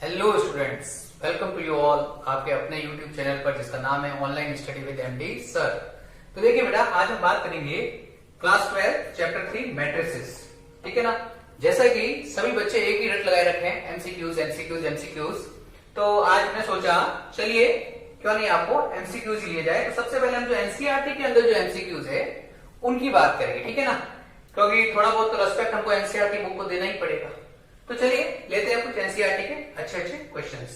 Hello students, welcome to you all आपके अपने YouTube channel पर जिसका नाम है online study with MD sir. तो देखिए बेटा, आज हम बात करेंगे क्लास 12 चैप्टर 3 मैट्रिसेस। ठीक है ना। जैसा कि सभी बच्चे एक ही रट लगाए रखे हैं, एमसीक्यूज एमसीक्यूज एमसीक्यूज। तो आज मैंने सोचा चलिए क्यों नहीं आपको एमसीक्यूज लिए जाए। तो सबसे पहले हम जो एनसीईआरटी के अंदर जो एमसीक्यूज है उनकी बात करेंगे। ठीक है ना, क्योंकि थोड़ा बहुत तो रेस्पेक्ट हमको एनसीईआरटी बुक को देना ही पड़ेगा। तो चलिए लेते हैं कुछ एनसीईआरटी के अच्छे अच्छे क्वेश्चंस।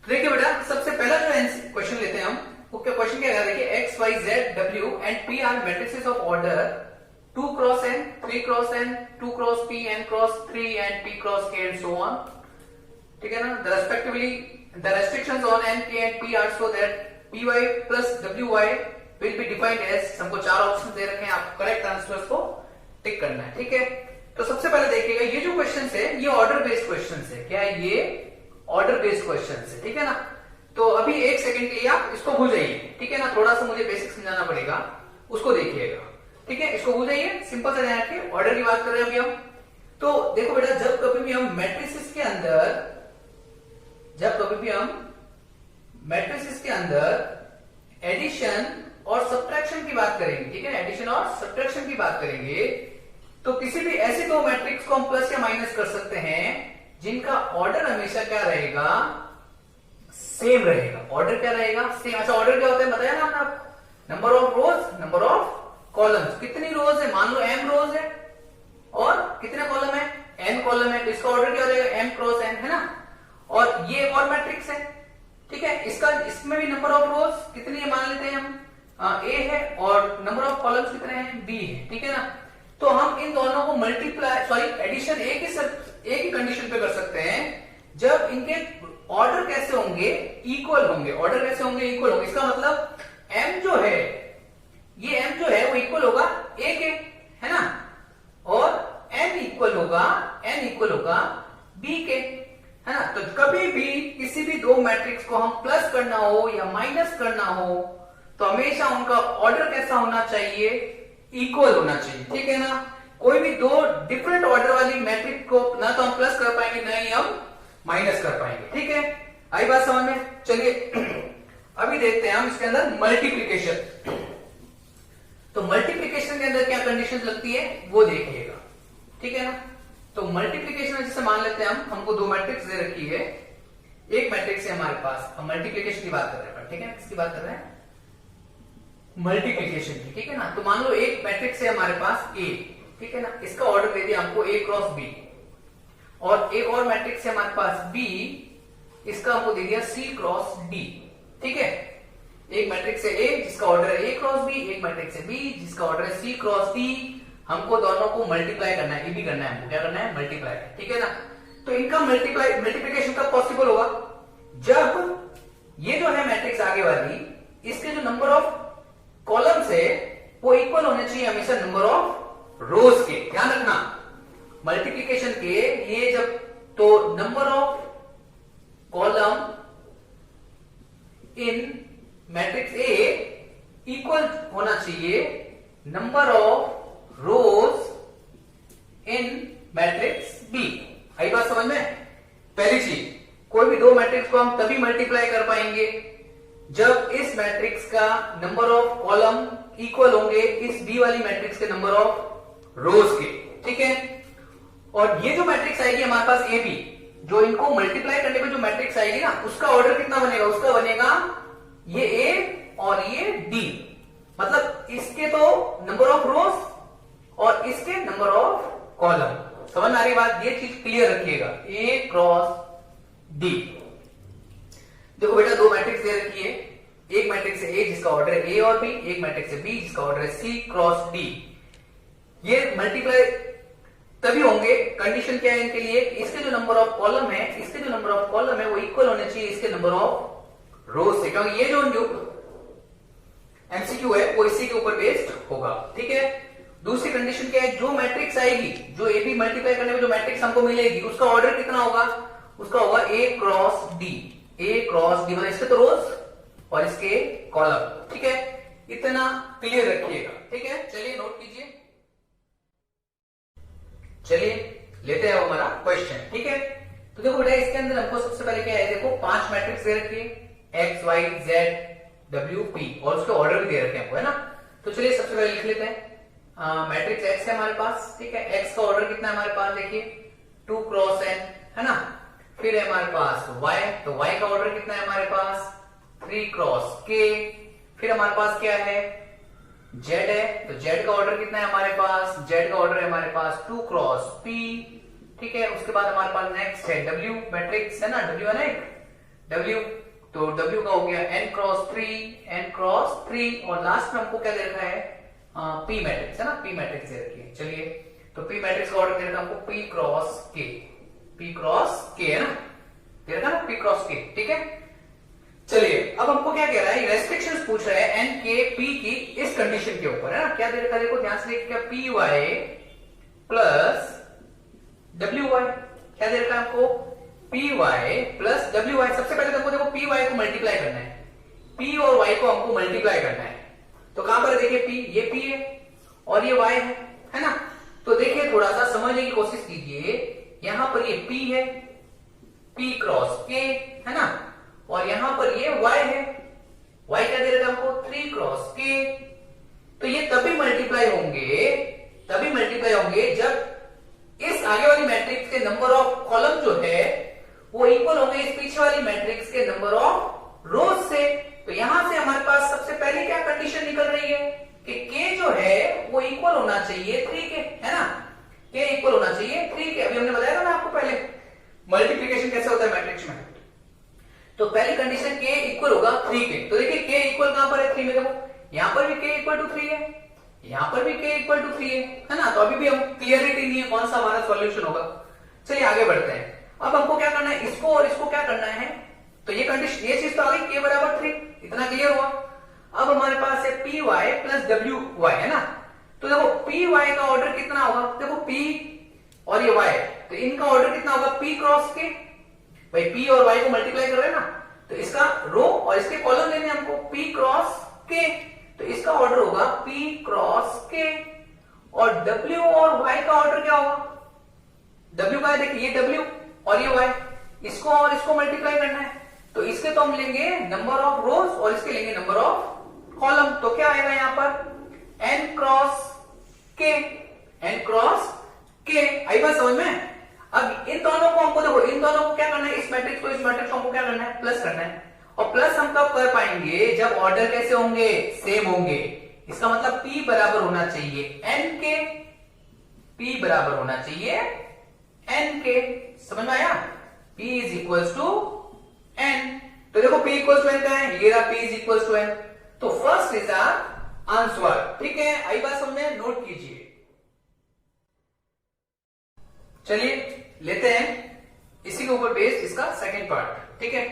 तो देखिए बेटा, सबसे पहला जो क्वेश्चन लेते हैं हम, वो क्या क्वेश्चन क्या है, देखिए X Y Z W and P R matrices of order 2 cross n, 3 cross n, 2 cross p, n cross 3 and p cross k and so on. ठीक है ना। The respectively the restrictions on n, k and p are so that py plus wy will be defined as. हमको चार option दे रखे हैं, आप correct answers को टिक करना है। ठीक है। तो सबसे पहले देखिएगा, ये जो क्वेश्चन है ये ऑर्डर बेस्ड क्वेश्चन है। क्या है ये? ऑर्डर बेस्ड क्वेश्चन है। ठीक है ना। तो अभी एक सेकंड के लिए आप इसको भूल जाइए। ठीक है ना, थोड़ा सा मुझे बेसिक समझाना पड़ेगा, उसको देखिएगा। ठीक है, इसको भूल जाइए, सिंपल से ध्यान रखिए। ऑर्डर की बात कर रहे हैं अभी हम। तो देखो बेटा, जब कभी भी हम मैट्रिसेस के अंदर एडिशन और सब्ट्रैक्शन की बात करेंगे, ठीक है, एडिशन और सब्ट्रैक्शन की बात करेंगे, तो किसी भी ऐसे दो मैट्रिक्स को हम प्लस या माइनस कर सकते हैं जिनका ऑर्डर हमेशा क्या रहेगा? सेम रहेगा। ऑर्डर क्या रहेगा? सेम। अच्छा, ऑर्डर क्या होता है बताया ना आपने? Number of rose, number of columns. कितनी रोज है? मान लो m रोज है और कितने कॉलम है? n कॉलम है। तो इसका ऑर्डर क्या हो जाएगा? m क्रॉस n, है ना। और ये एक और मैट्रिक्स है। ठीक है, इसमें भी नंबर ऑफ रोज कितनी है मान लेते हैं हम, a है, और नंबर ऑफ कॉलम्स कितने हैं? b है। ठीक है ना। तो हम इन दोनों को एडिशन एक ही कंडीशन पे कर सकते हैं जब इनके ऑर्डर कैसे होंगे? इक्वल होंगे। ऑर्डर कैसे होंगे? इक्वल होंगे। इसका मतलब m जो है, ये m जो है वो इक्वल होगा a के, है ना, और n इक्वल होगा b के, है ना। तो कभी भी किसी भी दो मैट्रिक्स को हम प्लस करना हो या माइनस करना हो तो हमेशा उनका ऑर्डर कैसा होना चाहिए? इक्वल होना चाहिए। ठीक है ना। कोई भी दो डिफरेंट ऑर्डर वाली मैट्रिक्स को ना तो हम प्लस कर पाएंगे ना ही हम माइनस कर पाएंगे। ठीक है, आई बात समझ में? चलिए अभी देखते हैं हम इसके अंदर मल्टीप्लीकेशन। तो मल्टीप्लीकेशन के अंदर क्या कंडीशन लगती है वो देखिएगा। ठीक है ना। तो मल्टीप्लीकेशन में जैसे मान लेते हैं हमको दो मैट्रिक्स दे रखी है। एक मैट्रिक्स है हमारे पास, हम मल्टीप्लीकेशन की बात कर रहे हैं। ठीक है, किसकी बात कर रहे हैं? मल्टीप्लीकेशन की। ठीक है ना। तो मान लो एक मैट्रिक्स है हमारे पास A, ठीक है ना, इसका ऑर्डर दे दिया हमको A क्रॉस B, और एक और मैट्रिक्स है हमारे पास B, इसका हमको दे दिया C क्रॉस D। ठीक है, एक मैट्रिक्स है A जिसका ऑर्डर है A क्रॉस B, एक मैट्रिक्स है B जिसका ऑर्डर है C क्रॉस D। हमको दोनों को मल्टीप्लाई करना है, भी करना है, हमको क्या करना है? मल्टीप्लाई। ठीक है ना। तो इनका मल्टीप्लीकेशन कब पॉसिबल होगा? जब ये जो है मैट्रिक्स आगे वाली, इसके जो नंबर ऑफ कॉलम्स है वो इक्वल होने चाहिए हमेशा नंबर ऑफ रोज के। ध्यान रखना, मल्टीप्लिकेशन के लिए जब तो number of column in matrix A equal होना चाहिए number of rows in matrix B. आई बात समझ में? पहली चीज, कोई भी दो मैट्रिक्स को हम तभी मल्टीप्लाई कर पाएंगे जब इस मैट्रिक्स का नंबर ऑफ कॉलम इक्वल होंगे इस बी वाली मैट्रिक्स के नंबर ऑफ रोज के। ठीक है, और ये जो मैट्रिक्स आएगी हमारे पास ए बी, जो इनको मल्टीप्लाई करने पे जो मैट्रिक्स आएगी ना, उसका ऑर्डर कितना बनेगा? उसका बनेगा ये ए और ये डी। मतलब इसके तो नंबर ऑफ रोज और इसके नंबर ऑफ कॉलम। समझ आ रही बात? ये चीज क्लियर रखिएगा, ए क्रॉस डी। देखो बेटा, दो मैट्रिक्स दे रखी है। एक मैट्रिक्स है A जिसका ऑर्डर है A और B, एक मैट्रिक्स है B जिसका ऑर्डर है C क्रॉस D। ये मल्टीप्लाई तभी होंगे, कंडीशन क्या है इनके लिए? इसके जो नंबर ऑफ कॉलम है वो इक्वल होने चाहिए इसके नंबर ऑफ रोज से, क्योंकि ये जो एमसीक्यू है वो इसी के ऊपर बेस्ड होगा। ठीक है। दूसरी कंडीशन क्या है? जो मैट्रिक्स आएगी, जो ए बी मल्टीप्लाई करने में जो मैट्रिक्स हमको मिलेगी, उसका ऑर्डर कितना होगा? उसका होगा A cross D। A cross D मतलब इसके तो रोज और इसके कॉलम। ठीक है, इतना क्लियर रखिएगा। ठीक है, चलिए नोट कीजिए। चलिए लेते हैं हमारा क्वेश्चन। ठीक है, तो देखो बेटा इसके अंदर हमको सबसे पहले क्या है, देखो 5 मैट्रिक्स दे रखी है X Y Z W P और उसके ऑर्डर भी दे रखे हैं हमको, है ना। तो चलिए सबसे पहले लिख लेते हैं। मैट्रिक्स एक्स है हमारे पास, ठीक है। एक्स का ऑर्डर कितना है हमारे पास, देखिए 2 क्रॉस n, है ना। फिर है हमारे पास y, तो y का ऑर्डर कितना है हमारे पास 3 क्रॉस k। फिर हमारे पास क्या है z है, तो z का ऑर्डर कितना है हमारे पास, z का ऑर्डर है हमारे पास 2 क्रॉस p, ठीक है। उसके बाद हमारे पास नेक्स्ट है w मैट्रिक्स, है ना, w है ना एक w, तो w का हो गया n क्रॉस 3 और लास्ट में हमको क्या दे रखा है p मैट्रिक्स, है ना, p मैट्रिक्स दे रखी है। चलिए तो p मैट्रिक्स का ऑर्डर दे रखा हमको p क्रॉस k, है ना, दे रखा ना p क्रॉस k, ठीक है। चलिए अब हमको क्या कह रहा है, रेस्ट्रिक्शंस पूछ रहा है n के p की इस कंडीशन के ऊपर, है ना। क्या दे रखा है, देखो ध्यान से देखिए, क्या py प्लस wy, क्या दे रखा है हमको py प्लस wy। सबसे पहले तो देखो py को मल्टीप्लाई करना है, p और y को हमको मल्टीप्लाई करना है। तो कहां पर देखिए p, ये p है और ये y है ना। तो देखिए थोड़ा सा समझने की कोशिश कीजिए, यहां पर ये p है, p क्रॉस k, है ना, और यहां पर ये y है, y क्या दे रहा था हमको 3 क्रॉस k। तो ये तभी मल्टीप्लाई होंगे जब इस आगे वाली मैट्रिक्स के नंबर ऑफ कॉलम जो है वो इक्वल होंगे इस पीछे वाली मैट्रिक्स के नंबर ऑफ रोज से। तो यहां से हमारे पास सबसे पहले क्या कंडीशन निकल रही है कि k जो है वो इक्वल होना चाहिए 3 के, है ना, k इक्वल होना चाहिए 3 के। अभी हमने बताया था ना आपको पहले मल्टीप्लिकेशन कैसे होता है मैट्रिक्स में। तो पहली कंडीशन k इक्वल होगा 3 के। तो देखिए k इक्वल कहां पर है 3 में, देखो यहां पर भी k इक्वल टू 3 है, यहां पर भी k इक्वल टू 3 है ना। तो अभी भी हम क्लियरिटी नहीं है कौन सा हमारा सॉल्यूशन होगा। चलिए आगे बढ़ते हैं। अब हमको क्या करना है, इसको और इसको क्या करना है, तो ये कंडीशन, ये चीज तो आ गई k बराबर 3, इतना क्लियर हुआ। अब हमारे पास है py प्लस wy, है ना। तो देखो py का ऑर्डर कितना होगा, देखो p और ये y, तो इनका ऑर्डर कितना होगा p क्रॉस k। भाई p और y को मल्टीप्लाई कर रहे हैं ना, तो इसका रो और इसके कॉलम लेने हमको p क्रॉस k, तो इसका ऑर्डर होगा p क्रॉस k। और w और y का ऑर्डर क्या होगा, w का देखिए ये w और ये y, इसको और इसको मल्टीप्लाई करना है। तो इसके तो हम लेंगे नंबर ऑफ रोज और इसके लेंगे नंबर ऑफ कॉलम। तो क्या आएगा यहां पर n क्रॉस k। आई बात समझ में। अब इन दोनों को हमको देखो, इन दोनों को क्या करना है, इस मैट्रिक्स को इस मैट्रिक्स को हमको क्या करना है, प्लस करना है। और प्लस हम कब कर पाएंगे, जब ऑर्डर कैसे होंगे, सेम होंगे। इसका मतलब p बराबर होना चाहिए n के, p बराबर होना चाहिए n के, समझ में आया। p is equal to n। तो देखो p इक्वल टू n का है, ये रहा p is equal to n। तो फर्स्ट इज आंसर, ठीक है। आई बात समझ में, नोट कीजिए। चलिए लेते हैं इसी के ऊपर बेस्ड इसका सेकंड पार्ट, ठीक है।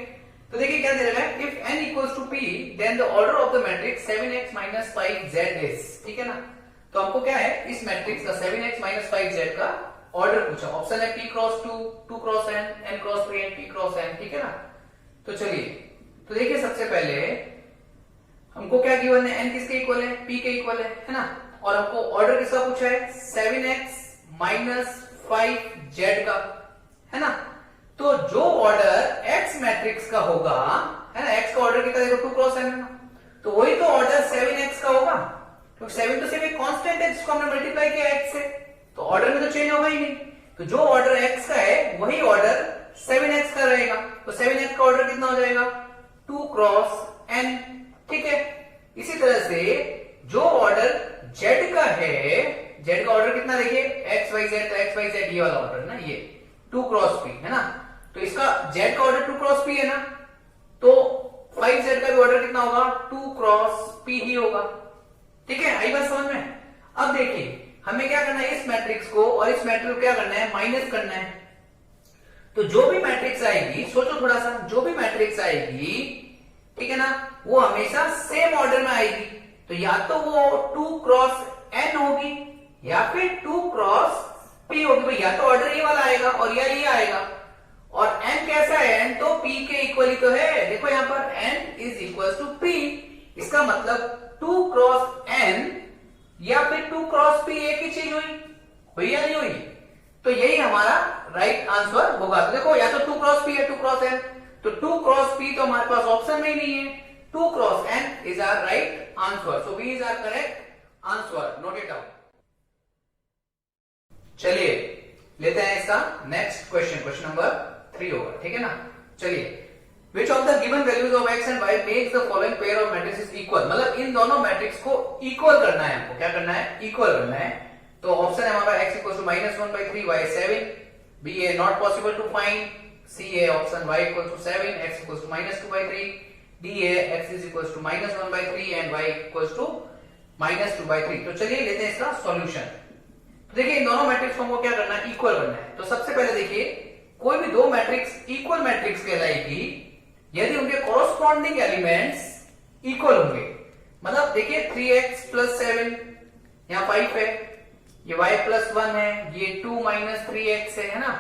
तो देखिए क्या दे रहा है, if n equals to p then the order of the matrix 7x minus 5z is, ठीक है ना। तो हमको क्या है, इस मैट्रिक्स का 7x माइनस 5z का ऑर्डर पूछा। ऑप्शन है p cross 2, 2 cross n, n cross 3 n, p cross n, ठीक है ना। तो चलिए, तो देखिए सबसे पहले हमको क्या गिवन है, n किसके इक्वल है, p के इक्वल है ना। और हमको ऑर्डर किसका पूछा है, 7x माइनस 5z का, है ना। तो जो ऑर्डर x मैट्रिक्स का होगा, है ना, x का ऑर्डर कितना देखो 2 क्रॉस n है ना, तो वही तो ऑर्डर 7x का होगा, क्योंकि 7 तो सिर्फ एक कांस्टेंट है जिसको हमने मल्टीप्लाई किया x से, तो ऑर्डर में तो चेंज होगा ही नहीं। तो जो ऑर्डर x का है वही ऑर्डर 7x का रहेगा। तो 7x का ऑर्डर कितना हो जाएगा 2 क्रॉस n, ठीक है। इसी तरह से जो ऑर्डर z का है, z का ऑर्डर कितना देखिए x y z, तो x y z ये वाला ऑर्डर ना, ये 2 क्रॉस p, है ना। तो इसका z का ऑर्डर 2 क्रॉस p है ना, तो 5z का भी ऑर्डर कितना होगा 2 क्रॉस p ही होगा, ठीक है। आई बात समझ में। अब देखिए हमें क्या करना है, इस मैट्रिक्स को और इस मैट्रिक्स को क्या करना है, माइनस करना है। तो जो भी मैट्रिक्स आएगी, सोचो थोड़ा सा, जो भी मैट्रिक्स आएगी, ठीक है ना, वो हमेशा सेम ऑर्डर में आएगी। तो या तो वो 2 क्रॉस n होगी या फिर 2 क्रॉस p होगी। भाई या तो ऑर्डर ये वाला आएगा और या ये आएगा। और n कैसा है, n तो p के इक्वल ही तो है। देखो यहां पर n is equal to p, इसका मतलब 2 क्रॉस n या फिर 2 क्रॉस p एक ही चीज हुई या नहीं हुई। तो यही हमारा राइट आंसर होगा। तो देखो या तो 2 क्रॉस p है 2 क्रॉस n, तो 2 क्रॉस p तो हमारे पास ऑप्शन में ही नहीं है, 2 cross n is our right answer. So B is our correct answer, note it down. चलिए लेते हैं इसका नेक्स्ट क्वेश्चन, क्वेश्चन नंबर 3 होगा, ठीक है ना। चलिए, which of the given values of x and y makes the following pair of matrices equal, मतलब इन दोनों मैट्रिक्स को इक्वल करना है हमको, क्या करना है, इक्वल करना है। तो ऑप्शन है हमारा x equal to -1/3, y 7, b है not possible to find, c है option y equal to 7, x equal to -2/3, d है x is equal to -1/3 and y equal to -2/3। तो चलिए लेते हैं इसका सॉल्यूशन। तो देखिए इन दोनों मैट्रिक्स को हमको क्या करना है, इक्वल करना है। तो सबसे पहले देखिए कोई भी दो मैट्रिक्स इक्वल मैट्रिक्स कहलाएगी यदि उनके कॉरस्पॉन्डिंग एलिमेंट्स इक्वल होंगे। मतलब देखिए 3x + 7 यहाँ 5 है, ये y + 1 है, ये 2 - 3x है ना,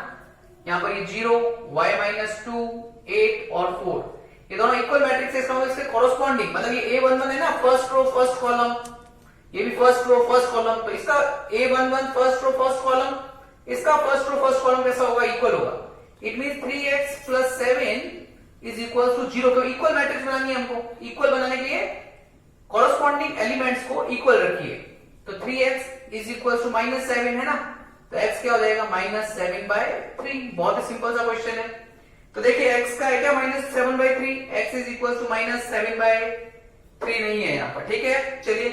यहाँ पर ये 0, y - 2, 8 और 4, ये दोनों इक्वल मैट्रिक्स है। इसका मतलब इसके कॉरस्पॉन्डिंग, मतलब ये A11 है ना फर्स्ट रो फर्स्ट कॉलम, ये भी फर्स्ट रो फर्स्ट कॉलम, तो इसका A11 first row first column, इसका फर्स्ट रो फर्स्ट कॉलम कैसा होगा, इक्वल होगा। It means 3x + 7 is equal to 0। तो इक्वल मैट्रिक्स बनानी है हमको, इक्वल बनाने के लिए कॉरस्पॉन्डिंग एलिमेंट्स को इक्वल रखिए। तो 3x इज इक्वल टू -7 है ना, तो x क्या हो जाएगा, -7/3। बहुत ही सिंपल सा क्वेश्चन है। तो देखिए x का है क्या, -7/3, x इज इक्वल टू -7/3 नहीं है यहाँ पर, ठीक है। चलिए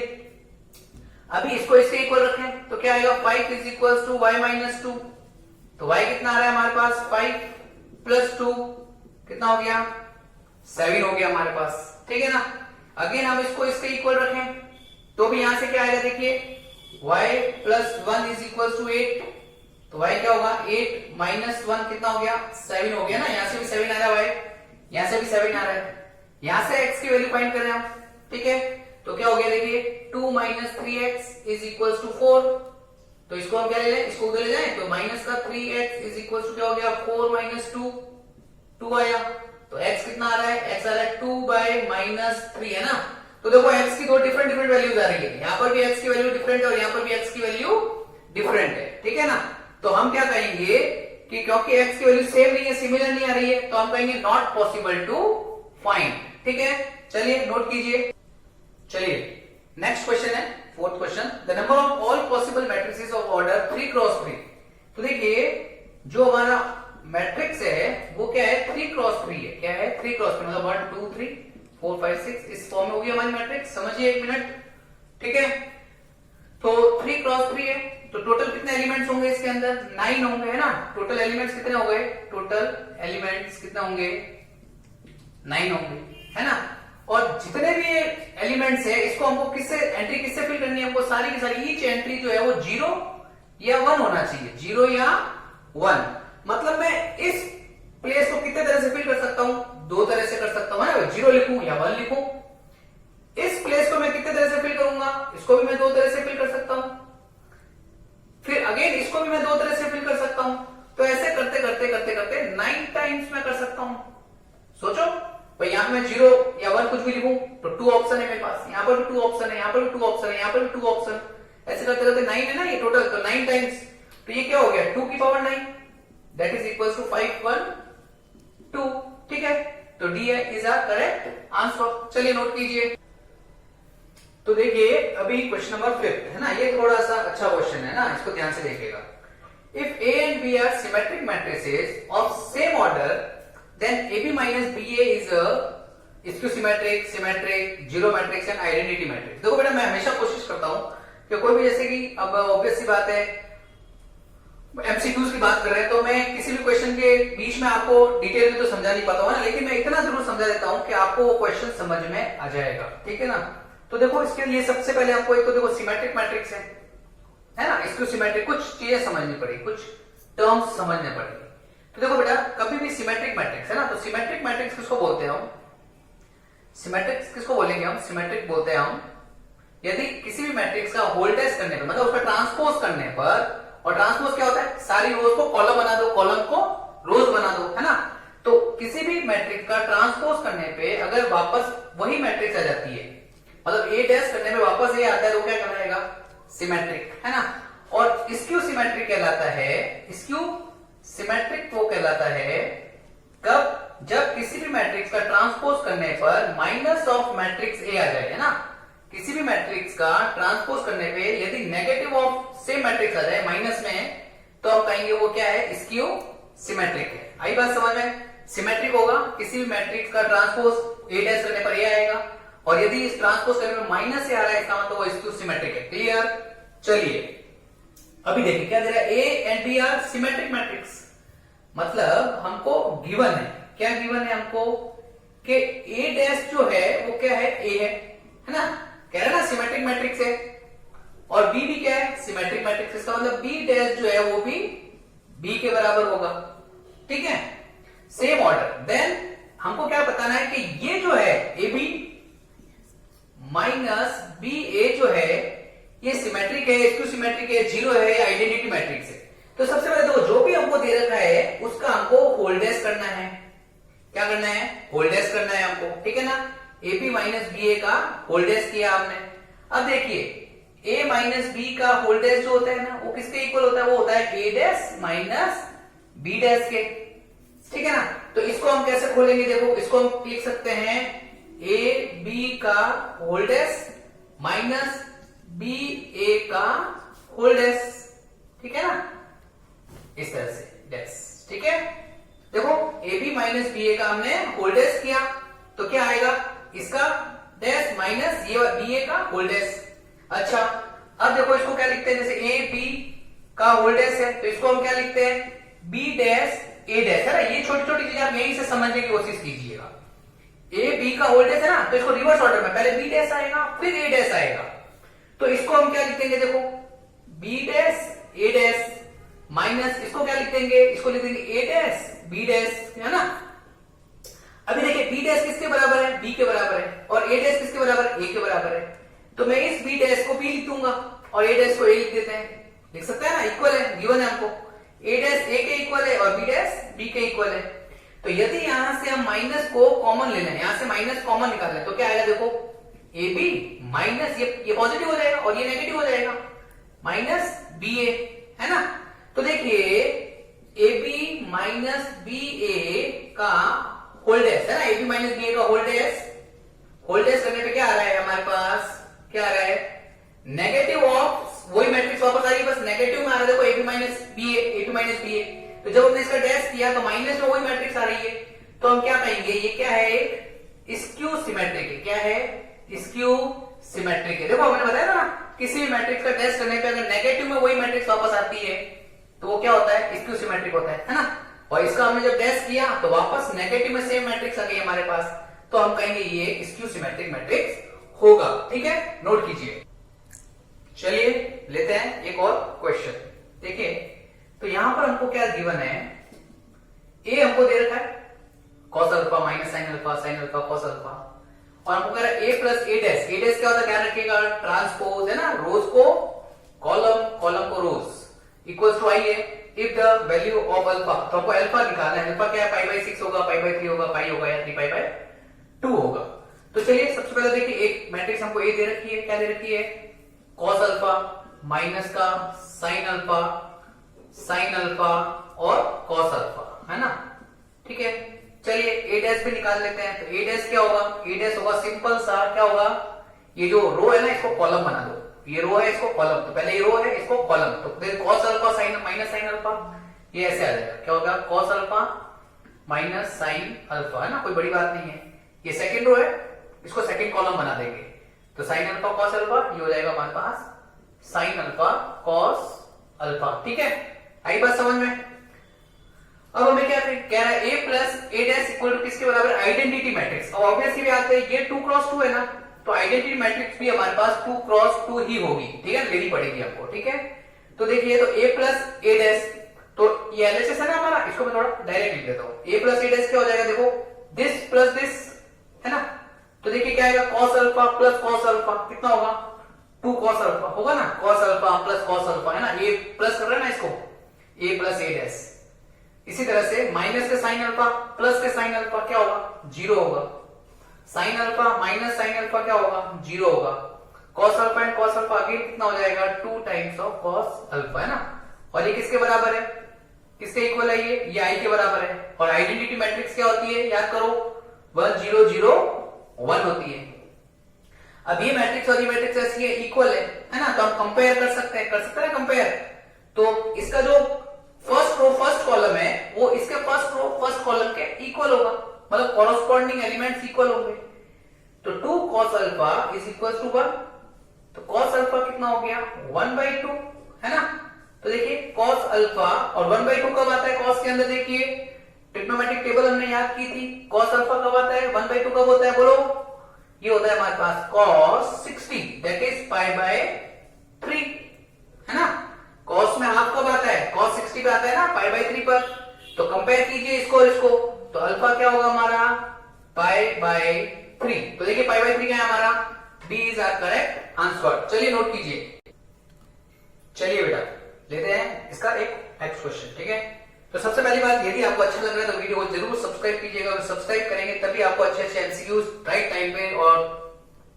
अभी इसको इसके इक्वल रखें तो क्या आएगा, 5 इज इक्वल टू y - 2, तो y कितना आ रहा है हमारे पास, 5 + 2 कितना हो गया, 7 हो गया हमारे पास, ठीक है ना। अगेन हम इसको इसके इक्वल रखें तो भी यहां से क्या आएगा, देखिए y + 1 इज इक्वल टू 8, तो y क्या होगा, 8 - 1 कितना हो गया, 7 हो गया ना। यहां से भी 7 आ रहा है, y यहां से भी 7 आ रहा है, यहां से x की वैल्यू फाइंड कर रहे हैं हम, ठीक है। तो क्या हो गया, देखिए 2 - 3x इज इक्वल टू 4, तो इसको हम क्या ले लें, इसको उधर ले जाएं, तो -3x इज इक्वल टू क्या हो गया, 4 - 2 आया। तो x कितना आ रहा है, x आ रहा है 2/-3 है ना। तो देखो x की दो डिफरेंट वैल्यूज आ रही है, यहाँ पर भी x की वैल्यू डिफरेंट है और यहाँ पर भी x की वैल्यू डिफरेंट है, ठीक है ना। तो हम क्या कहेंगे कि क्योंकि x की वैल्यू सेम नहीं है, सिमिलर नहीं आ रही है, तो हम कहेंगे नॉट पॉसिबल टू फाइंड, ठीक है। चलिए नोट कीजिए। चलिए नेक्स्ट क्वेश्चन है, fourth question, the number of all possible matrices of order 3 × 3। तो देखिए जो हमारा मैट्रिक्स है वो क्या है, 3 × 3 है। क्या है, 3 × 3, मतलब 1 2 3 4 5 6 इस फॉर्म में होगी हमारी मैट्रिक्स, समझिए एक मिनट, ठीक है। तो 3 × 3 है, तो टोटल कितने एलिमेंट्स होंगे इसके अंदर, 9 होंगे, है ना। टोटल एलिमेंट्स कितने हो गए, टोटल एलिमेंट्स कितने होंगे, 9 होंगे, है ना। और जितने भी एलिमेंट्स है इसको हमको किससे एंट्री किससे फिल करनी है, हमको सारी की सारी ईच एंट्री जो है वो 0 या 1 होना चाहिए, 0 या 1। मतलब मैं इस प्लेस को कितने तरह से फिल कर सकता हूं, 2 तरह से कर सकता हूं, है ना, 0 लिखूं या 1 लिखूं। इस प्लेस को मैं कितने तरह से फिल करूंगा, इसको भी मैं 2 तरह से फिल कर सकता हूं, फिर अगेन इसको भी मैं 2 तरह से फिल कर सकता हूं। तो ऐसे करते करते करते करते 9 टाइम्स मैं कर सकता हूं। सोचो भाई, यहां पे मैं 0 या 1 कुछ भी लिखूं तो 2 ऑप्शन है मेरे पास, यहां पर भी 2 ऑप्शन है, यहां पर भी 2 ऑप्शन है, यहां पर भी 2 ऑप्शन, ऐसे करते करते 9 है ना ये टोटल, तो 9 टाइम्स, तो ये क्या हो गया, 2 की power 9, that is equal to 5 1 2, ठीक है। तो D is our correct answer. चलिए नोट कीजिए। तो देखिए अभी क्वेश्चन नंबर 5 है ना, ये थोड़ा सा अच्छा क्वेश्चन है ना, इसको ध्यान से देखिएगा। If A and B are symmetric matrices of same order, then AB minus BA is a skew symmetric, symmetric, zero matrix and identity matrix। देखो बेटा मैं हमेशा कोशिश करता हूं कि कोई भी, जैसे कि अब ऑब्वियस सी बात है MCQs की बात कर रहे हैं, तो मैं किसी भी क्वेश्चन के बीच में आपको डिटेल में तो समझा नहीं पाता हूं ना, लेकिन मैं इतना जरूर समझा देता हूं कि आपको वो क्वेश्चन समझ में आ जाएगा, ठीक है ना। तो देखो इसके लिए सबसे पहले आपको एक तो देखो सिमेट्रिक मैट्रिक्स है ना, स्क्यू सिमेट्रिक, कुछ चीजें समझनी पड़ेगी, कुछ टर्म्स समझने पड़ेंगे। तो देखो बेटा कभी भी सिमेट्रिक मैट्रिक्स है ना, तो सिमेट्रिक मैट्रिक्स किसको बोलते हैं हम, सिमेट्रिक्स किसको बोलेंगे हम, सिमेट्रिक बोलते हैं हम यदि किसी भी मैट्रिक्स का वोल्टेज करने पर, मतलब उसका ट्रांसपोज करने पर, और ट्रांसपोज क्या होता है, सारी रोज को कॉलम बना दो, कॉलम को रोज बना दो, है ना। तो किसी भी मैट्रिक्स का ट्रांसपोज करने पे अगर वापस वही मैट्रिक्स आ जाती है, मतलब ए डैश करने पे वापस ये आता है, तो क्या कहलाएगा, सिमेट्रिक, है ना। और स्क्यू सिमेट्रिक कहलाता है, स्क्यू सिमेट्रिक वो कहलाता है कब, जब किसी भी मैट्रिक्स का ट्रांसपोज करने पर माइनस ऑफ मैट्रिक्स ए आ जाए, है ना। किसी भी मैट्रिक्स का ट्रांसपोज करने पे यदि नेगेटिव ऑफ सेम मैट्रिक्स आ जाए माइनस में, तो हम कहेंगे वो क्या है, स्क्यू सिमेट्रिक है। आई बात समझ में? सिमेट्रिक होगा, किसी भी मैट्रिक्स का ट्रांसपोज ए डैश करने पर ये आएगा, और यदि इस ट्रांसपोज करने में माइनस से आ रहा है इसका मतलब वो स्क्यू सिमेट्रिक है। क्लियर? चलिए अभी देखिए क्या दे रहा है, A and B are symmetric matrix, मतलब हमको गिवन है, क्या गिवन है हमको कि ए डैश जो है वो क्या है, ए है ना, कह रहे ना सिमेट्रिक मैट्रिक्स है, और बी भी क्या है, सिमेट्रिक मैट्रिक्स। इसका मतलब बी डैश जो है वो भी बी के बराबर होगा, ठीक है, सेम ऑर्डर। देन हमको क्या बताना है कि ये जो है ए बी माइनस बी ए जो है ये सिमेट्रिक है, स्क्यू सिमेट्रिक है, जीरो है, आइडेंटिटी मैट्रिक्स है। तो सबसे पहले देखो जो भी हमको दे रखा है उसका हमको होल डैश करना है। क्या करना है, होल डैश करना है हमको, ठीक है ना। ए बी माइनस बी ए का होल डैश किया हमने। अब देखिए ए माइनस बी का होल डैश जो होता है ना वो किसके इक्वल होता है, वो होता है ए डैश माइनस बी डैश के, ठीक है ना। तो इसको हम कैसे खोलेंगे, देखो इसको हम लिख सकते हैं ए बी का होल डैश माइनस बी ए का होल डैश, ठीक है ना, इस तरह से डैश, ठीक है। देखो ए बी माइनस बी ए का हमने होल डैश किया तो क्या आएगा, इसका डैश माइनस ये बी ए का होल डैश। अच्छा अब देखो इसको क्या लिखते हैं, जैसे ए बी का होल डैश है तो इसको हम क्या लिखते हैं, बी डैश ए डैश, है ना। ये छोटी छोटी चीजें आप यहीं से समझने की कोशिश कीजिएगा। ए बी का होल डैश है ना, तो इसको रिवर्स ऑर्डर में पहले बी डैश आएगा फिर ए डैश आएगा, तो इसको हम क्या लिख देंगे, देखो बी डैश ए डैश माइनस इसको क्या लिख देंगे, इसको लिख देंगे ए डैश बी डैश, है ना। अभी देखिए बी डैश किसके बराबर है, बी के बराबर है, और ए डैश किसके बराबर है, ए के बराबर है। तो मैं इस बी डैश को बी लिख दूंगा और ए डैश को ए लिख देते हैं, लिख सकते हैं ना, इक्वल है, गिवन है हमको, ए डैश ए के इक्वल है और बी डैश बी के इक्वल है। तो यदि यहां से हम माइनस को कॉमन ले लें, यहां से माइनस कॉमन निकाल लें तो क्या आएगा, देखो ए बी माइनस ये पॉजिटिव हो जाएगा और ये नेगेटिव हो जाएगा, माइनस बी ए, है ना। तो देखिए ए बी माइनस बी ए का होल डैश, है ना, ए बी माइनस बी ए का होल डैश करने पे क्या आ रहा है हमारे पास, क्या आ रहा है, नेगेटिव ऑफ वही मैट्रिक्स वापस आ रही है, बस नेगेटिव में आ रहा है, देखो A B minus B A to minus B A. तो जब हमने इसका डैश किया तो माइनस में वही मैट्रिक्स आ रही है, तो हम क्या कहेंगे, ये क्या है, एक स्क्यू सिमेट्रिक है। क्या है, स्क्यू सिमेट्रिक है। देखो हमने बताया ना किसी भी मैट्रिक्स का डैश करने पे अगर नेगेटिव में वही मैट्रिक्स वापस आती है तो वो क्या होता है, स्क्यू सिमेट्रिक होता है ना। और इसका हमने जब डैश किया तो वापस नेगेटिव में सेम मैट्रिक्स आ गई हमारे पास, तो हम कहेंगे ये स्क्यू सिमेट्रिक मैट्रिक्स होगा, ठीक है, नोट कीजिए। चलिए लेते हैं एक और क्वेश्चन। देखिए तो यहां पर हमको क्या गिवन है, ए हमको दे रखा है cos alpha minus sine alpha cos alpha, और हमको कह रहा है A plus A dash. A dash क्या होता है, ध्यान रखिएगा, ट्रांसपोज, है ना, रोज को कॉलम, कॉलम को रोज, इक्वल टू आई है if the value of alpha. तो हमको अल्फा निकालना है, अल्फा क्या है, पाई बाई 6 होगा, पाई बाई 3 होगा, पाई होगा या 3 पाई बाई 2 होगा। तो चलिए सबसे पहले देखिए एक मैट्रिक्स हमको ए दे रखी है, क्या दे रखी है, कॉस अल्फा माइनस का साइन अल्फा और कॉस अल्फा, है ना, ठीक है। चलिए ए डैश पे निकाल लेते हैं। तो ए डैश क्या होगा, ए डैश होगा सिंपल सा, क्या होगा, ये जो रो है ना इसको कॉलम बना दो, ये रो है इसको कॉलम, तो पहले ये रो है इसको कॉलम, तो फिर cos alpha sign minus sine alpha, ये ऐसे आ जाएगा, क्या होगा, cos alpha minus sine alpha, है ना, कोई बड़ी बात नहीं है। ये सेकंड रो है, इसको सेकंड कॉलम बना देंगे, तो साइन अल्फा कॉस अल्फा, ये हो जाएगा हमारे पास साइन अल्फा कॉस अल्फा, ठीक है, आई बात समझ में। अब हमें क्या कह रहा है, A plus A dash equal to किसके बराबर, आइडेंटिटी मैट्रिक्स। अब ऑब्वियसली भी आते हैं, ये 2 क्रॉस 2 है ना, तो आइडेंटिटी मैट्रिक्स भी हमारे पास 2 क्रॉस 2 ही होगी, ठीक है, लेनी पड़ेगी आपको, ठीक है। तो देखिए तो ए प्लस ए डैश, तो ये एलएचएस है ना हमारा, इसको मैं थोड़ा डायरेक्ट लिख देता हूं। ए प्लस ए डैश क्या हो जाएगा, देखो दिस प्लस दिस, है ना, तो देखिए क्या आएगा, cos alpha plus cos alpha, कितना होगा, 2 कॉस अल्फा होगा ना, cos alpha plus cos alpha, है ना, ये प्लस कर रहे हैं ना इसको, ए प्लस ए डैश। इसी तरह से माइनस के साइन अल्फा प्लस के साइन अल्फा क्या होगा, 0 होगा, sine alpha minus sine alpha क्या होगा, 0 होगा, cos alpha and cos alpha again कितना हो जाएगा, 2 टाइम्स ऑफ कॉस अल्फा, है ना। और ये किसके बराबर है, किसके इक्वल है ये आई के बराबर है। और आइडेंटिटी मैट्रिक्स क्या होती है, याद करो 1 0 0 1 होती है। अब ये मैट्रिक्स और ये मैट्रिक्स ऐसी है, इक्वल है ना, तो हम कंपेयर कर सकते हैं कंपेयर। तो इसका जो फर्स्ट रो फर्स्ट कॉलम है वो इसके फर्स्ट रो फर्स्ट कॉलम के इक्वल होगा, मतलब कॉरस्पॉन्डिंग एलिमेंट्स इक्वल होंगे। तो 2 cos alpha is equal to 1, तो cos अल्फा कितना हो गया 1/2, है ना। तो देखिए cos अल्फा और 1/2 कब आता है cos के अंदर, देखिए ट्रिग्नोमेट्रिक टेबल हमने याद की थी, cos अल्फा कब आता है 1/2 कब होता है, बोलो। ये होता है हमारे पास cos 60 दैट इज π/3, है ना। cos में हाफ कब आता है, cos 60 पे आता है ना π/3 पर। तो कंपेयर कीजिए इसको और इसको, तो अल्फा क्या होगा हमारा π/3। तो देखिए π/3 क्या है हमारा, D is our correct answer. चलिए नोट कीजिए, चलिए बेटा लेते हैं इसका एक नेक्स्ट क्वेश्चन, ठीक है। तो सबसे पहली बात, यदि आपको अच्छा लग रहा है तो वीडियो को जरूर सब्सक्राइब कीजिएगा, और सब्सक्राइब करेंगे तभी आपको अच्छे अच्छे एमसीक्यूज राइट टाइम पे, और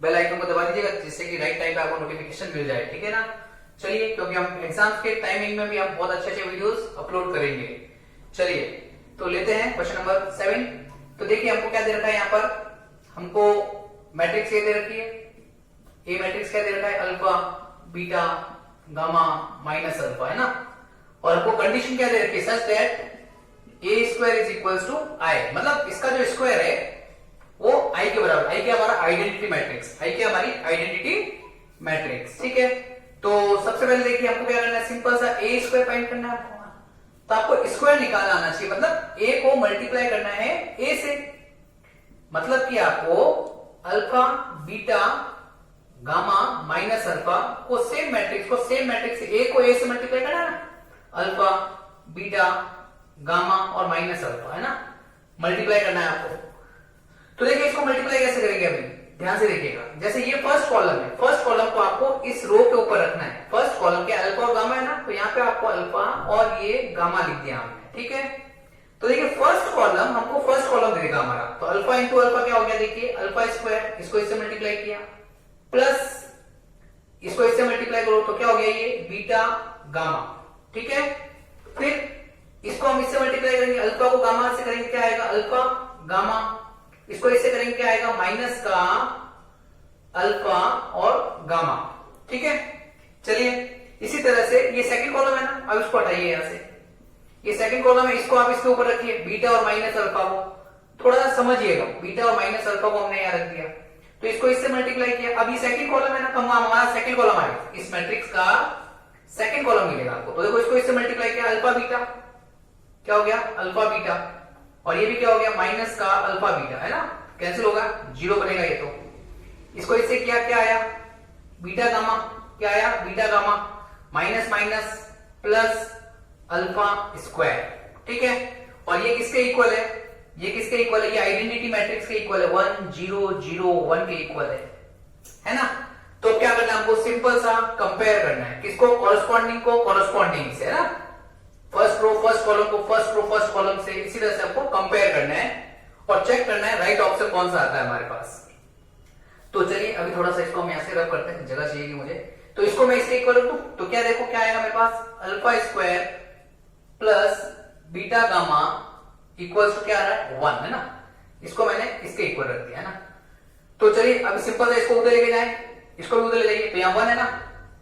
बेल आइकन को दबा दीजिएगा जिससे कि राइट टाइम पे आपको नोटिफिकेशन मिल जाए, ठीक है ना। चलिए, क्योंकि हम एग्जाम्स के टाइमिंग में भी हम बहुत अच्छे अच्छे वीडियोस अपलोड करेंगे। चलिए तो लेते हैं क्वेश्चन नंबर 7। तो देखिए हमको क्या दे रखा है, यहाँ पर हमको मैट्रिक्स ये दे रखी है, ए मैट्रिक्स क्या दे रखा है, alpha beta gamma minus alpha, है ना। और हमको कंडीशन क्या दे रखी है, such that A square is equals to I, मतलब इसका जो स्क्वायर है वो आई के बराबर। आई क्या हमारा आइडेंटिटी मैट्रिक्स, आई क्या हमारी आइडेंटिटी मैट्रिक्स, ठीक है। तो सबसे पहले देखिए हमको क्या करना है, सिंपल सा ए स्क्वायर फाइंड करना है आपको। तो आपको स्क्वायर निकालना आना चाहिए, मतलब ए को मल्टीप्लाई करना है ए से, मतलब कि आपको alpha beta gamma minus alpha को सेम मैट्रिक्स ए को ए से मल्टीप्लाई करना है ना, अल्फा बीटा गामा और माइनस अल्फा, है ना, मल्टीप्लाई करना है आपको। तो देखिए इसको मल्टीप्लाई कैसे करेंगे, अभी ध्यान से देखिएगा। जैसे ये फर्स्ट कॉलम है, फर्स्ट कॉलम को आपको इस रो के ऊपर रखना है। फर्स्ट कॉलम के अल्फा और गामा है ना, तो यहाँ पे आपको अल्फा और ये गामा लिख दिया हमने, ठीक है। तो देखिए फर्स्ट कॉलम हमको फर्स्ट कॉलम दे देगा हमारा, तो अल्फा इंटू अल्फा क्या हो गया, देखिए अल्फा स्क्वायर, इसको इससे मल्टीप्लाई किया, प्लस इसको इससे मल्टीप्लाई करो तो क्या हो गया, ये बीटा गामा, ठीक है। फिर इसको हम इससे मल्टीप्लाई करेंगे, अल्फा को गामा से करेंगे क्या आएगा, अल्फा गामा, इसको इससे करेंगे क्या आएगा, माइनस का अल्फा और गामा, ठीक है। चलिए इसी तरह से ये सेकंड कॉलम है ना, अब इसको हटाइए यहां से, ये सेकंड कॉलम है, इसको आप इसके ऊपर रखिए, बीटा और माइनस अल्फा को थोड़ा सा समझिएगा, बीटा और माइनस अल्फा को हमने यहां रख दिया, तो इसको इससे मल्टीप्लाई किया। अब ये सेकंड कॉलम है ना, तो हमारा सेकंड कॉलम आएगा, इस मैट्रिक्स का सेकंड कॉलम मिलेगा आपको। तो देखो इसको इससे मल्टीप्लाई किया, अल्फा बीटा क्या हो गया, अल्फा बीटा, और ये भी क्या हो गया, माइनस का अल्फा बीटा, है ना, कैंसिल होगा, 0 बनेगा ये। तो इसको इससे किया, क्या आया, बीटा गामा, क्या आया, beta gamma, minus minus plus alpha square, ठीक है। और ये किसके इक्वल है, ये किसके इक्वल है, ये आइडेंटिटी मैट्रिक्स के इक्वल है, 1 0 0 1 के इक्वल है ना। तो क्या करना है हमको, सिंपल सा कंपेयर करना है, किसको, कॉरस्पॉन्डिंग को कॉरस्पॉन्डिंग से, है ना, फर्स्ट रो फर्स्ट कॉलम को फर्स्ट रो फर्स्ट कॉलम से, इसी तरह से आपको कंपेयर करना है और चेक करना है राइट ऑप्शन कौन सा आता है हमारे पास। तो चलिए अभी थोड़ा सा इसको हम यहां से रब करते हैं, जगह चाहिए मुझे, तो इसको मैं इसके इक्वल रखूं, तो क्या देखो क्या आएगा मेरे पास, alpha square plus beta gamma equals to क्या आ रहा है, 1, है ना। इसको मैंने इसके इक्वल रख दिया, है ना। तो चलिए अभी सिंपल है, इसको उधर लेके जाए, इसको भी उधर ले जाइए, तो यहाँ 1 है ना,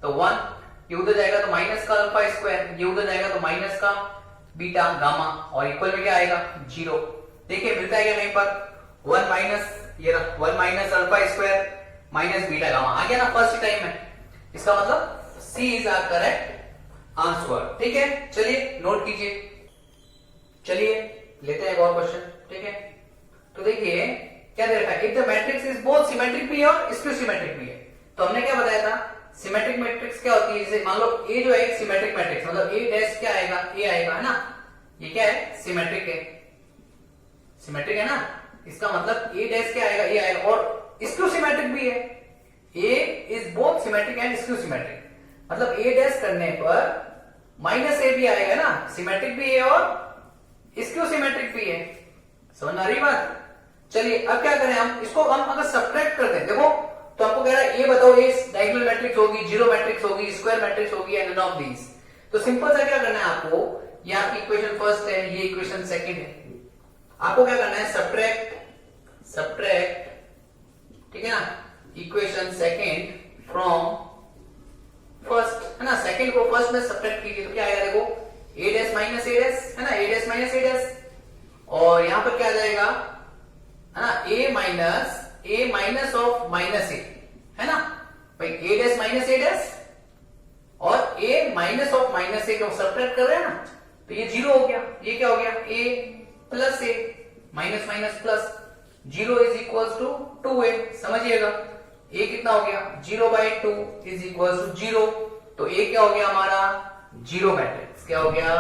तो 1 ये उधर जाएगा तो माइनस का अल्फा स्क्वायर, ये उधर जाएगा तो माइनस का बीटा गामा, और इक्वल में क्या आएगा, 0। देखिए मिलता है क्या यहीं पर, 1 माइनस, ये 1 minus alpha square minus beta gamma आ गया ना फर्स्ट टाइम में, इसका मतलब C is our correct answer, ठीक है। चलिए नोट कीजिए, चलिए लेते हैं एक और क्वेश्चन, ठीक है। तो देखिए क्या दे रखा है, if the matrix is both symmetric भी है और स्क्यू सिमेट्रिक भी है। तो हमने क्या बताया था, सिमेट्रिक मैट्रिक्स क्या होती है, जैसे मान लो ए जो है एक सिमेट्रिक मैट्रिक्स, मतलब ए डैश क्या आएगा, ए आएगा, है ना, ये क्या है, सिमेट्रिक है, सिमेट्रिक है ना, इसका मतलब ए डैश क्या आएगा, ए आएगा। और स्क्यू सिमेट्रिक भी है, A is both symmetric and skew symmetric, मतलब ए डैश करने पर माइनस ए भी आएगा ना, सिमेट्रिक भी है और स्क्यू सिमेट्रिक भी है, समझ आ रही बात। चलिए अब क्या करें हम, इसको हम अगर सब्ट्रैक्ट करते हैं, देखो तो आपको कह रहा है ये बताओ, ये डायगोनल मैट्रिक्स होगी, जीरो मैट्रिक्स होगी, स्क्वायर मैट्रिक्स होगी, एंड नॉन ऑफ दीज। तो सिंपल सा क्या करना है आपको, ये आपकी इक्वेशन फर्स्ट है, ये इक्वेशन सेकंड है। आपको क्या करना है, सब्ट्रैक्ट, ठीक है ना, इक्वेशन सेकंड फ्रॉम फर्स्ट, है ना, सेकंड को फर्स्ट में सब्ट्रैक्ट कीजिए तो क्या आएगा, देखो a dash minus a dash, है ना, a dash minus a dash, और यहां पर क्या आ जाएगा, है ना, a minus of minus a, है ना भाई, a dash minus a dash और a minus of minus a को सब्ट्रैक्ट कर रहे हैं ना, तो ये जीरो हो गया, ये क्या हो गया, a plus a, minus minus plus, zero is equal to 2a, समझिएगा, a कितना हो गया, 0/2 इज इक्वल टू 0, तो a क्या हो गया हमारा, जीरो मैट्रिक्स, क्या हो गया,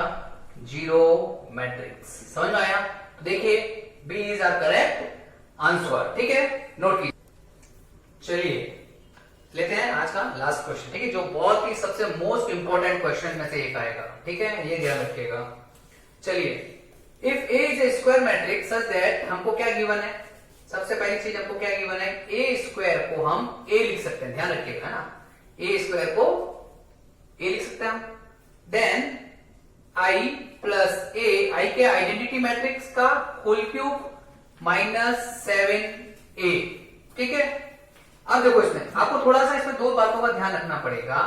जीरो मैट्रिक्स, समझ में आया। तो देखिए B is our correct answer, ठीक है, नोट कीजिए। चलिए लेते हैं आज का लास्ट क्वेश्चन, ठीक है, जो बहुत ही सबसे मोस्ट इंपॉर्टेंट क्वेश्चन में से एक आएगा, ठीक है, ये ध्यान रखिएगा। चलिए, if A is a square matrix such that, हमको क्या गिवन है, सबसे पहली चीज हमको क्या गिवन है, ए स्क्वायर को हम ए लिख सकते हैं, ध्यान रखिएगा, है ना, ए स्क्वायर को ए लिख सकते हैं हम, देन आई प्लस ए, आई के आइडेंटिटी मैट्रिक्स का होल क्यूब माइनस 7a, ठीक है। अब देखो इसमें आपको थोड़ा सा इसमें दो बातों का ध्यान रखना पड़ेगा।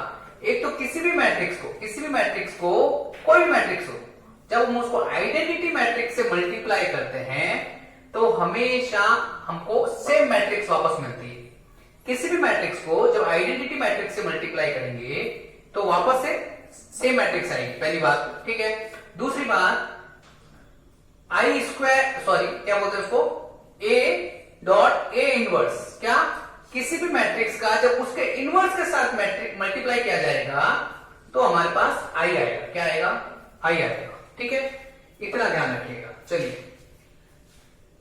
एक तो किसी भी मैट्रिक्स को कोई भी मैट्रिक्स हो, जब हम उसको आइडेंटिटी मैट्रिक्स से मल्टीप्लाई करते हैं तो हमेशा हमको सेम मैट्रिक्स वापस मिलती है। किसी भी मैट्रिक्स को जब आइडेंटिटी मैट्रिक्स से मल्टीप्लाई करेंगे तो वापस से सेम मैट्रिक्स आएगी, पहली बात, ठीक है। दूसरी बात, आई स्क्वायर, सॉरी क्या बोलते हैं उसको, ए डॉट ए इनवर्स, क्या, किसी भी मैट्रिक्स का जब उसके इनवर्स के साथ मैट्रिक्स मल्टीप्लाई किया जाएगा तो हमारे पास आई आएगा, क्या आएगा, आई आएगा, ठीक है, इतना ध्यान रखिएगा। चलिए,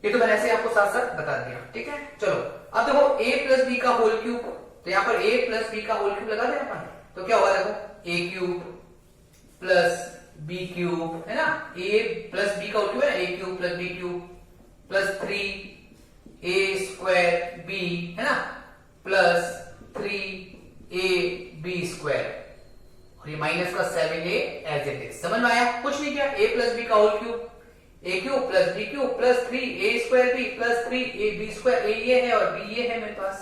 ये तो मैंने ऐसे आपको साथ साथ बता दिया, ठीक है। चलो अब देखो a प्लस बी का होल क्यूब, तो यहां पर a प्लस बी का होल क्यूब लगा दें अपन, तो क्या होगा, देखो a cube plus B cube, है ना, a प्लस बी का होल क्यूब है ना, a cube plus B cube plus 3a square b, है ना, प्लस 3ab स्क्वायर, और ये माइनस का 7a एज इट इज, समझ में आया, कुछ नहीं किया, a प्लस बी का whole cube, A cube plus B cube plus 3a square B plus 3ab square, ए ये है और b ये है मेरे पास,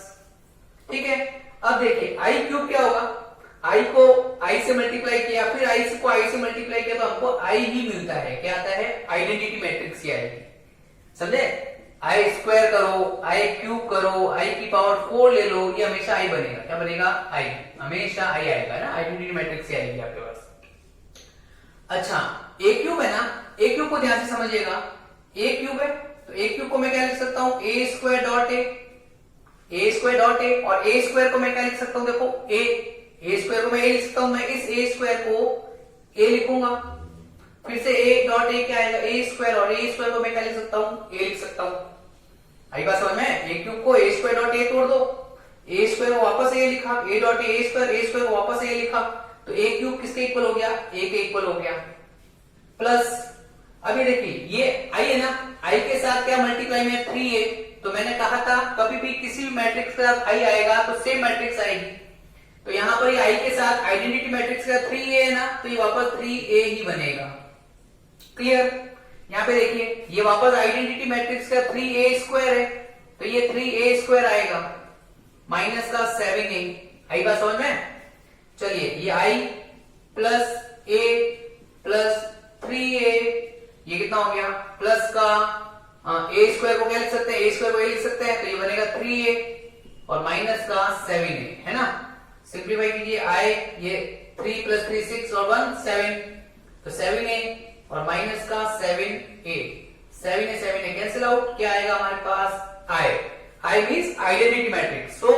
ठीक है। अब देखिए आई क्यूब क्या होगा, आई को आई से मल्टीप्लाई किया, फिर आई को आई से मल्टीप्लाई किया तो हमको आई ही मिलता है, क्या आता है, आइडेंटिटी मैट्रिक्स की आएगी, समझे, आई स्क्वायर करो, आई क्यूब करो, आई की पावर 4 ले लो, ये हमेशा आई बनेगा, क्या बनेगा, आई, हमेशा आई आएगा ना, आइडेंटिटी मैट्रिक्स ही आएगी आपके पास। अच्छा, ए क्यूब है ना, ए क्यूब को ध्यान से समझिएगा, ए क्यूब है तो ए क्यूब को मैं क्या लिख सकता हूं, A square dot A square dot A, और ए स्क्वायर को मैं क्या लिख सकता हूं, देखो ए स्क्वायर को मैं ए लिख सकता हूं, मैं इस ए स्क्वायर को ए लिखूंगा, फिर से ए डॉट ए क्या आएगा, ए स्क्वायर, और ए स्क्वायर को मैं क्या लिख सकता हूं, ए लिख सकता हूं, आई बात समझ में, ए क्यूब को ए स्क्वायर डॉट ए तोड़ दो, ए स्क्वायर को वापस ए लिखा, ए डॉट ए स्क्वायर को वापस ए लिखा, तो ए क्यूब किसके इक्वल हो गया, ए के इक्वल हो गया, प्लस अभी देखिए ये आई है ना, आई के साथ क्या मल्टीप्लाई में 3a, तो मैंने कहा था कभी भी किसी भी मैट्रिक्स के साथ आई आएगा तो सेम मैट्रिक्स आएगी, तो यहां पर ये आई के साथ आइडेंटिटी मैट्रिक्स का 3a है ना, तो ये वापस 3a ही बनेगा, क्लियर। यहां पे देखिए ये वापस आइडेंटिटी मैट्रिक्स का 3a स्क्वायर है, तो ये 3a स्क्वायर आएगा माइनस का 7a, आई बात समझ में। चलिए ये आई प्लस a प्लस 3a, ये कितना हो गया, प्लस का a स्क्वायर को क्या लिख सकते हैं, a स्क्वायर को a लिख सकते हैं, तो ये बनेगा 3a और माइनस का 7a, है ना, सिंप्लीफाई कीजिए, आई ये 3 प्लस 3 6 और 1 7, तो 7a और माइनस का 7a, 7a कैंसिल आउट, क्या आएगा हमारे पास, I means identity matrix, so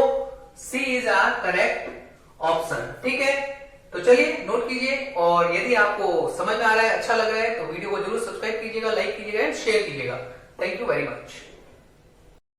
C is our correct option, ठीक है। तो चलिए नोट कीजिए, और यदि आपको समझ में आ रहा है, अच्छा लग रहा है, तो वीडियो को जरूर सब्सक्राइब कीजिएगा, लाइक कीजिएगा एंड शेयर कीजिएगा। Thank you very much.